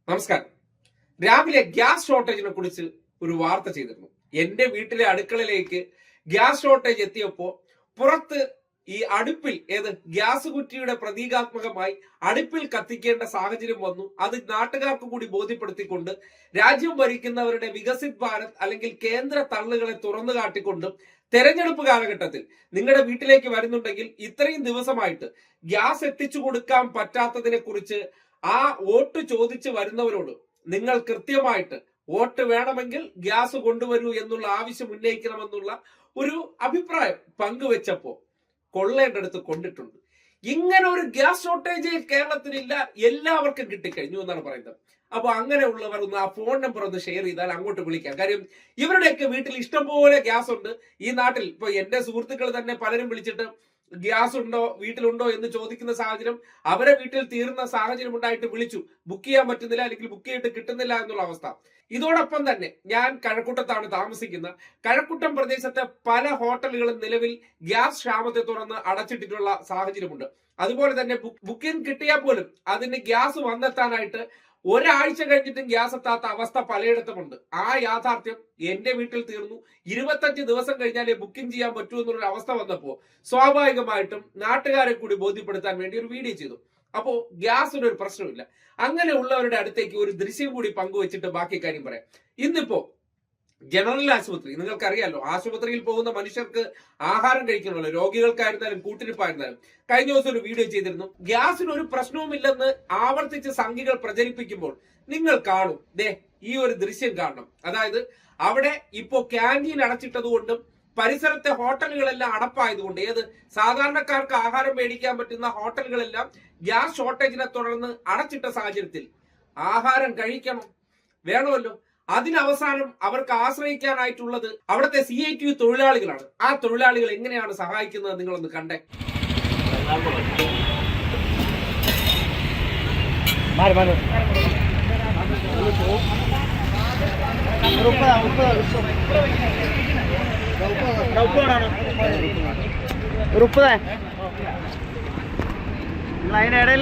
നമസ്കാരം. രാവിലെ ഗ്യാസ് ഷോർട്ടേജിനെ കുറിച്ച് ഒരു വാർത്ത ചെയ്തിരുന്നു. എന്റെ വീട്ടിലെ അടുക്കളയിലേക്ക് ഗ്യാസ് ഷോർട്ടേജ് എത്തിയപ്പോ പുറത്ത് ഈ അടുപ്പിൽ ഗ്യാസ് കുറ്റിയുടെ പ്രതീകാത്മകമായി അടുപ്പിൽ കത്തിക്കേണ്ട സാഹചര്യം വന്നു. അത് നാട്ടുകാർക്ക് കൂടി ബോധ്യപ്പെടുത്തിക്കൊണ്ട് രാജ്യം ഭരിക്കുന്നവരുടെ വികസിത് ഭാരത് അല്ലെങ്കിൽ കേന്ദ്ര തള്ളുകളെ തുറന്നു കാട്ടിക്കൊണ്ടും തെരഞ്ഞെടുപ്പ് കാലഘട്ടത്തിൽ നിങ്ങളുടെ വീട്ടിലേക്ക് വരുന്നുണ്ടെങ്കിൽ ഇത്രയും ദിവസമായിട്ട് ഗ്യാസ് എത്തിച്ചു കൊടുക്കാൻ പറ്റാത്തതിനെ കുറിച്ച് ആ വോട്ട് ചോദിച്ച് വരുന്നവരോട് നിങ്ങൾ കൃത്യമായിട്ട് വോട്ട് വേണമെങ്കിൽ ഗ്യാസ് കൊണ്ടുവരൂ എന്നുള്ള ആവശ്യം ഉന്നയിക്കണമെന്നുള്ള ഒരു അഭിപ്രായം പങ്കുവെച്ചപ്പോ കൊള്ളേണ്ടടുത്ത് കൊണ്ടിട്ടുണ്ട്. ഇങ്ങനെ ഒരു ഗ്യാസ് ഷോർട്ടേജ് കേരളത്തിലില്ല, എല്ലാവർക്കും കിട്ടിക്കഴിഞ്ഞു എന്നാണ് പറയുന്നത്. അപ്പൊ അങ്ങനെയുള്ളവർ ഒന്ന് ആ ഫോൺ നമ്പർ ഒന്ന് ഷെയർ ചെയ്താൽ അങ്ങോട്ട് വിളിക്കാം. കാര്യം ഇവരുടെയൊക്കെ വീട്ടിൽ ഇഷ്ടംപോലെ ഗ്യാസ് ഉണ്ട്. ഈ നാട്ടിൽ ഇപ്പൊ എന്റെ സുഹൃത്തുക്കൾ തന്നെ പലരും വിളിച്ചിട്ട് ഗ്യാസ് ഉണ്ടോ വീട്ടിലുണ്ടോ എന്ന് ചോദിക്കുന്ന സാഹചര്യം, അവരെ വീട്ടിൽ തീർന്ന സാഹചര്യം ഉണ്ടായിട്ട് വിളിച്ചു, ബുക്ക് ചെയ്യാൻ പറ്റുന്നില്ല അല്ലെങ്കിൽ ബുക്ക് ചെയ്തിട്ട് കിട്ടുന്നില്ല എന്നുള്ള അവസ്ഥ. ഇതോടൊപ്പം തന്നെ ഞാൻ കഴക്കൂട്ടത്താണ് താമസിക്കുന്നത്. കഴക്കൂട്ടം പ്രദേശത്തെ പല ഹോട്ടലുകളും നിലവിൽ ഗ്യാസ് ക്ഷാമത്തെ തുടർന്ന് അടച്ചിട്ടിട്ടുള്ള സാഹചര്യമുണ്ട്. അതുപോലെ തന്നെ ബുക്കിംഗ് കിട്ടിയാൽ പോലും അതിന് ഗ്യാസ് വന്നെത്താനായിട്ട് ഒരാഴ്ച കഴിഞ്ഞിട്ടും ഗ്യാസ് എത്താത്ത അവസ്ഥ പലയിടത്തുമുണ്ട്. ആ യാഥാർത്ഥ്യം എന്റെ വീട്ടിൽ തീർന്നു, 25 ദിവസം കഴിഞ്ഞാലേ ബുക്കിംഗ് ചെയ്യാൻ പറ്റൂ എന്നുള്ള അവസ്ഥ വന്നപ്പോ സ്വാഭാവികമായിട്ടും നാട്ടുകാരെ കൂടി ബോധ്യപ്പെടുത്താൻ വേണ്ടി ഒരു വീഡിയോ ചെയ്തു. അപ്പോ ഗ്യാസിന് ഒരു പ്രശ്നമില്ല. അങ്ങനെയുള്ളവരുടെ അടുത്തേക്ക് ഒരു ദൃശ്യം കൂടി പങ്കുവെച്ചിട്ട് ബാക്കി കാര്യം പറയാം. ഇന്നിപ്പോ ജനറൽ ആശുപത്രി, നിങ്ങൾക്കറിയാലോ, ആശുപത്രിയിൽ പോകുന്ന മനുഷ്യർക്ക് ആഹാരം കഴിക്കണമല്ലോ, രോഗികൾക്കായിരുന്നാലും കൂട്ടിരിപ്പായിരുന്നാലും. കഴിഞ്ഞ ദിവസം ഒരു വീഡിയോ ചെയ്തിരുന്നു. ഗ്യാസിന് ഒരു പ്രശ്നവുമില്ലെന്ന് ആവർത്തിച്ച് സംഘികൾ പ്രചരിപ്പിക്കുമ്പോൾ നിങ്ങൾ കാണും, ഈ ഒരു ദൃശ്യം കാണണം. അതായത് അവിടെ ഇപ്പോ ക്യാൻറ്റീൻ അടച്ചിട്ടതുകൊണ്ടും പരിസരത്തെ ഹോട്ടലുകളെല്ലാം അടപ്പായതുകൊണ്ട് സാധാരണക്കാർക്ക് ആഹാരം മേടിക്കാൻ പറ്റുന്ന ഹോട്ടലുകളെല്ലാം ഗ്യാസ് ഷോർട്ടേജിനെ തുടർന്ന് അടച്ചിട്ട സാഹചര്യത്തിൽ ആഹാരം കഴിക്കണം, വേണമല്ലോ. അതിനവസാനം അവർക്ക് ആശ്രയിക്കാനായിട്ടുള്ളത് അവിടുത്തെ CITU തൊഴിലാളികളാണ്. ആ തൊഴിലാളികൾ എങ്ങനെയാണ് സഹായിക്കുന്നത് നിങ്ങളൊന്ന് കണ്ടേ. അതിനിടയിൽ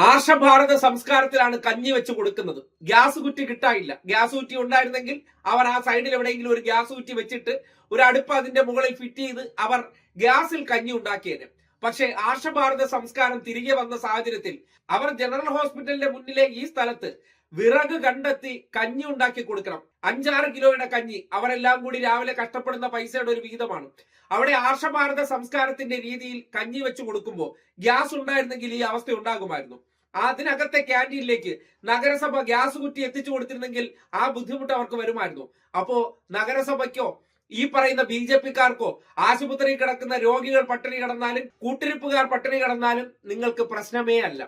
ആർഷഭാരത സംസ്കാരത്തിലാണ് കഞ്ഞി വെച്ച് കൊടുക്കുന്നത്. ഗ്യാസ് കുറ്റി കിട്ടാനില്ല. ഗ്യാസ് കുറ്റി ഉണ്ടായിരുന്നെങ്കിൽ അവർ ആ സൈഡിൽ എവിടെയെങ്കിലും ഒരു ഗ്യാസ് കുറ്റി വെച്ചിട്ട് ഒരു അടുപ്പ് അതിന്റെ മുകളിൽ ഫിറ്റ് ചെയ്ത് അവർ ഗ്യാസിൽ കഞ്ഞി ഉണ്ടാക്കിയേനെ. പക്ഷെ ആർഷഭാരത സംസ്കാരം തിരികെ വന്ന സാഹചര്യത്തിൽ അവർ ജനറൽ ഹോസ്പിറ്റലിന്റെ മുന്നിലെ ഈ സ്ഥലത്ത് വിറക് കണ്ടെത്തി കഞ്ഞി ഉണ്ടാക്കി കൊടുക്കണം. 5-6 കിലോയുടെ കഞ്ഞി അവരെല്ലാം കൂടി രാവിലെ കഷ്ടപ്പെടുന്ന പൈസയുടെ ഒരു വിഹിതമാണ്. അവിടെ ആർഷഭാരത സംസ്കാരത്തിന്റെ രീതിയിൽ കഞ്ഞി വെച്ച് കൊടുക്കുമ്പോൾ ഗ്യാസ് ഉണ്ടായിരുന്നെങ്കിൽ ഈ അവസ്ഥ ഉണ്ടാകുമായിരുന്നു. അതിനകത്തെ ക്യാൻറ്റീനിലേക്ക് നഗരസഭ ഗ്യാസ് കുറ്റി എത്തിച്ചു കൊടുത്തിരുന്നെങ്കിൽ ആ ബുദ്ധിമുട്ട് അവർക്ക് വരുമായിരുന്നു. അപ്പോ നഗരസഭയ്ക്കോ ഈ പറയുന്ന BJP-ക്കാർക്കോ ആശുപത്രിയിൽ കിടക്കുന്ന രോഗികൾ പട്ടിണി കിടന്നാലും കൂട്ടിരിപ്പുകാർ പട്ടിണി കിടന്നാലും നിങ്ങൾക്ക് പ്രശ്നമേ അല്ല.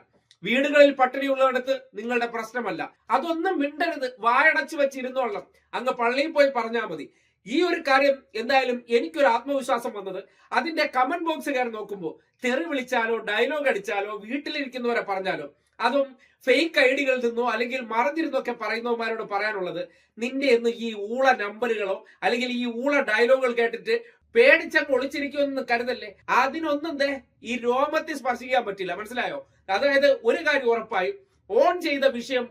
വീടുകളിൽ പട്ടിണിയുള്ളിടത്ത് നിങ്ങളുടെ പ്രശ്നമല്ല. അതൊന്നും മിണ്ടരുത്, വായടച്ചു വെച്ചിരുന്നോളണം, അങ്ങ് പള്ളിയിൽ പോയി പറഞ്ഞാൽ മതി. ഈ ഒരു കാര്യം എന്തായാലും എനിക്കൊരു ആത്മവിശ്വാസം വന്നത് അതിന്റെ കമന്റ് ബോക്സ് കയറി നോക്കുമ്പോൾ തെറി വിളിച്ചാലോ ഡയലോഗ് അടിച്ചാലോ വീട്ടിലിരിക്കുന്നവരെ പറഞ്ഞാലോ അതും ഫേക്ക് ഐഡികളിൽ നിന്നോ അല്ലെങ്കിൽ മറഞ്ഞിരുന്നൊക്കെ പറയുന്നവന്മാരോട് പറയാനുള്ളത്, നിന്റെ എന്ന് ഈ ഊള നമ്പറുകളോ അല്ലെങ്കിൽ ഈ ഊള ഡയലോഗുകൾ കേട്ടിട്ട് പേടിച്ചങ്ങ് ഒളിച്ചിരിക്കുമെന്ന് കരുതല്ലേ. അതിനൊന്നും ഈ രോമത്തിൽ സ്പർശിക്കാൻ പറ്റില്ല, മനസ്സിലായോ? അതായത് ഒരു കാര്യം ഉറപ്പായും ഓൺ ചെയ്ത വിഷയം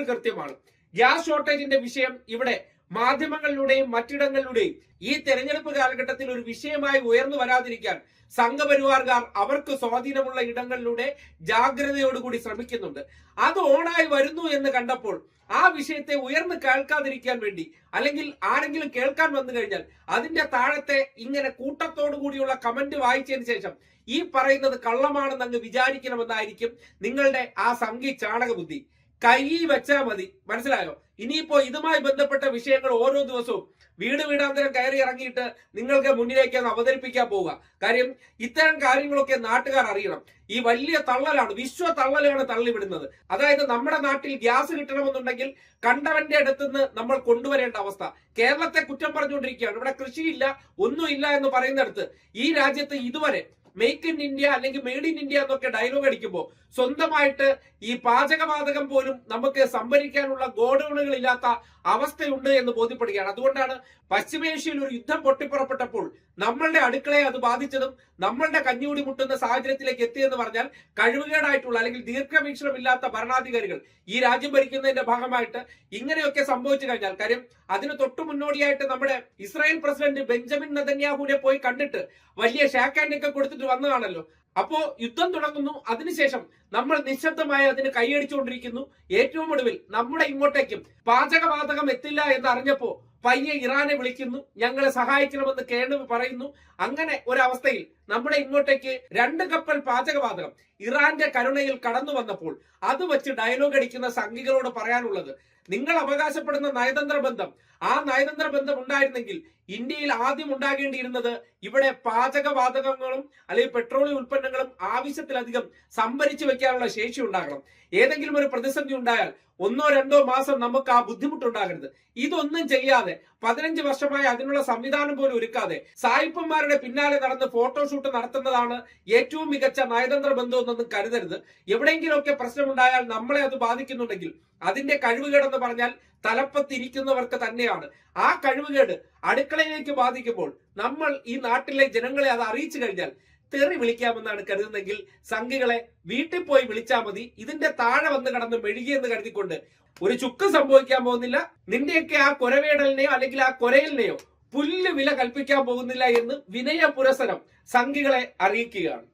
കൃത്യമാണ്. ഗ്യാസ് ഷോർട്ടേജിന്റെ വിഷയം ഇവിടെ മാധ്യമങ്ങളിലൂടെയും മറ്റിടങ്ങളിലൂടെയും ഈ തെരഞ്ഞെടുപ്പ് കാലഘട്ടത്തിൽ ഒരു വിഷയമായി ഉയർന്നു വരാതിരിക്കാൻ സംഘപരിവാർകാർ അവർക്ക് സ്വാധീനമുള്ള ഇടങ്ങളിലൂടെ ജാഗ്രതയോടുകൂടി ശ്രമിക്കുന്നുണ്ട്. അത് ഓണായി വരുന്നു എന്ന് കണ്ടപ്പോൾ ആ വിഷയത്തെ ഉയർന്നു കേൾക്കാതിരിക്കാൻ വേണ്ടി, അല്ലെങ്കിൽ ആരെങ്കിലും കേൾക്കാൻ വന്നു കഴിഞ്ഞാൽ അതിന്റെ താഴത്തെ ഇങ്ങനെ കൂട്ടത്തോടു കൂടിയുള്ള കമന്റ് വായിച്ചതിന് ശേഷം ഈ പറയുന്നത് കള്ളമാണെന്ന് അങ്ങ് വിചാരിക്കണമെന്നായിരിക്കും നിങ്ങളുടെ ആ സംഘി ചാണക ബുദ്ധി. കൈ വെച്ചാൽ മതി, മനസ്സിലായോ? ഇനിയിപ്പോ ഇതുമായി ബന്ധപ്പെട്ട വിഷയങ്ങൾ ഓരോ ദിവസവും വീടാന്തരം കയറി ഇറങ്ങിയിട്ട് നിങ്ങൾക്ക് മുന്നിലേക്ക് അവതരിപ്പിക്കാൻ പോവുക. കാര്യം ഇത്തരം കാര്യങ്ങളൊക്കെ നാട്ടുകാർ അറിയണം. ഈ വലിയ തള്ളലാണ്, വിശ്വ തള്ളലാണ് തള്ളിവിടുന്നത്. അതായത് നമ്മുടെ നാട്ടിൽ ഗ്യാസ് കിട്ടണമെന്നുണ്ടെങ്കിൽ കണ്ടവന്റെ അടുത്തുനിന്ന് നമ്മൾ കൊണ്ടുവരേണ്ട അവസ്ഥ. കേരളത്തെ കുറ്റം പറഞ്ഞുകൊണ്ടിരിക്കുകയാണ്. ഇവിടെ കൃഷിയില്ല, ഒന്നുമില്ല എന്ന് പറയുന്നിടത്ത് ഈ രാജ്യത്ത് ഇതുവരെ മേക്ക് ഇൻ ഇന്ത്യ അല്ലെങ്കിൽ മെയ്ഡ് ഇൻ ഇന്ത്യ എന്നൊക്കെ ഡയലോഗ് അടിക്കുമ്പോൾ സ്വന്തമായിട്ട് ഈ പാചകവാതകം പോലും നമുക്ക് സംഭരിക്കാനുള്ള ഗോഡൌണുകൾ ഇല്ലാത്ത അവസ്ഥയുണ്ട് എന്ന് ബോധ്യപ്പെടുകയാണ്. അതുകൊണ്ടാണ് പശ്ചിമേഷ്യയിൽ ഒരു യുദ്ധം പൊട്ടിപ്പുറപ്പെട്ടപ്പോൾ നമ്മളുടെ അടുക്കളയെ അത് ബാധിച്ചതും നമ്മളുടെ കഞ്ഞുകൂടി മുട്ടുന്ന സാഹചര്യത്തിലേക്ക് എത്തിയെന്ന് പറഞ്ഞാൽ കഴിവുകേടായിട്ടുള്ള അല്ലെങ്കിൽ ദീർഘവീക്ഷണമില്ലാത്ത ഭരണാധികാരികൾ ഈ രാജ്യം ഭരിക്കുന്നതിന്റെ ഭാഗമായിട്ട് ഇങ്ങനെയൊക്കെ സംഭവിച്ചു കഴിഞ്ഞാൽ, കാര്യം അതിന് തൊട്ടു മുന്നോടിയായിട്ട് നമ്മുടെ ഇസ്രായേൽ പ്രസിഡന്റ് ബെഞ്ചമിൻ നെതന്യാഹുവിനെ പോയി കണ്ടിട്ട് വലിയ ഷേക്ക് ഹാൻഡ് ഒക്കെ കൊടുത്തിട്ട് വന്നതാണല്ലോ. അപ്പോ യുദ്ധം തുടങ്ങുന്നു, അതിനുശേഷം നമ്മൾ നിശബ്ദമായി അതിന് കൈയടിച്ചുകൊണ്ടിരിക്കുന്നു. ഏറ്റവും ഒടുവിൽ നമ്മുടെ ഇങ്ങോട്ടേക്കും പാചകവാതകം എത്തില്ല എന്ന് അറിഞ്ഞപ്പോ പയ്യെ ഇറാനെ വിളിക്കുന്നു, ഞങ്ങളെ സഹായിക്കണമെന്ന് കേണവ് പറയുന്നു. അങ്ങനെ ഒരവസ്ഥയിൽ നമ്മുടെ ഇങ്ങോട്ടേക്ക് 2 കപ്പൽ പാചകവാതകം ഇറാന്റെ കരുണയിൽ കടന്നു വന്നപ്പോൾ അത് വെച്ച് ഡയലോഗ് അടിക്കുന്ന സംഘികളോട് പറയാനുള്ളത്, നിങ്ങൾ അവകാശപ്പെടുന്ന നയതന്ത്ര ബന്ധം, ആ നയതന്ത്ര ബന്ധം ഉണ്ടായിരുന്നെങ്കിൽ ഇന്ത്യയിൽ ആദ്യം ഉണ്ടാകേണ്ടിയിരുന്നത് ഇവിടെ പാചകവാതകങ്ങളും അല്ലെങ്കിൽ പെട്രോളിയം ഉൽപ്പന്നങ്ങളും ആവശ്യത്തിലധികം സംഭരിച്ചു വെക്കാനുള്ള ശേഷി ഉണ്ടാകണം. ഏതെങ്കിലും ഒരു പ്രതിസന്ധി ഉണ്ടായാൽ 1-2 മാസം നമുക്ക് ആ ബുദ്ധിമുട്ടുണ്ടാകരുത്. ഇതൊന്നും ചെയ്യാതെ 15 വർഷമായി അതിനുള്ള സംവിധാനം പോലും ഒരുക്കാതെ സായിപ്പന്മാരുടെ പിന്നാലെ നടന്ന് ഫോട്ടോഷൂട്ട് നടത്തുന്നതാണ് ഏറ്റവും മികച്ച നയതന്ത്ര ബന്ധമെന്നൊന്നും കരുതരുത്. എവിടെയെങ്കിലുമൊക്കെ പ്രശ്നമുണ്ടായാൽ നമ്മളെ അത് ബാധിക്കുന്നുണ്ടെങ്കിൽ അതിന്റെ കഴിവുകേടെന്ന് പറഞ്ഞാൽ തലപ്പത്തിരിക്കുന്നവർക്ക് തന്നെയാണ്. ആ കഴിവുകേട് അടുക്കളയിലേക്ക് ബാധിക്കുമ്പോൾ നമ്മൾ ഈ നാട്ടിലെ ജനങ്ങളെ അത് അറിയിച്ചു കഴിഞ്ഞാൽ തെറി വിളിക്കാമെന്നാണ് കരുതുന്നെങ്കിൽ സംഘികളെ വീട്ടിൽ പോയി വിളിച്ചാൽ മതി. ഇതിന്റെ താഴെ വന്ന് കടന്ന് മെഴുകിയെന്ന് കരുതിക്കൊണ്ട് ഒരു ചുക്ക് സംഭവിക്കാൻ പോകുന്നില്ല. നിന്റെയൊക്കെ ആ കൊരവേടലിനെയോ അല്ലെങ്കിൽ ആ കൊരയലിനെയോ പുല്ല് വില കൽപ്പിക്കാൻ പോകുന്നില്ല എന്ന് വിനയ പുരസരം സംഘികളെ അറിയിക്കുകയാണ്.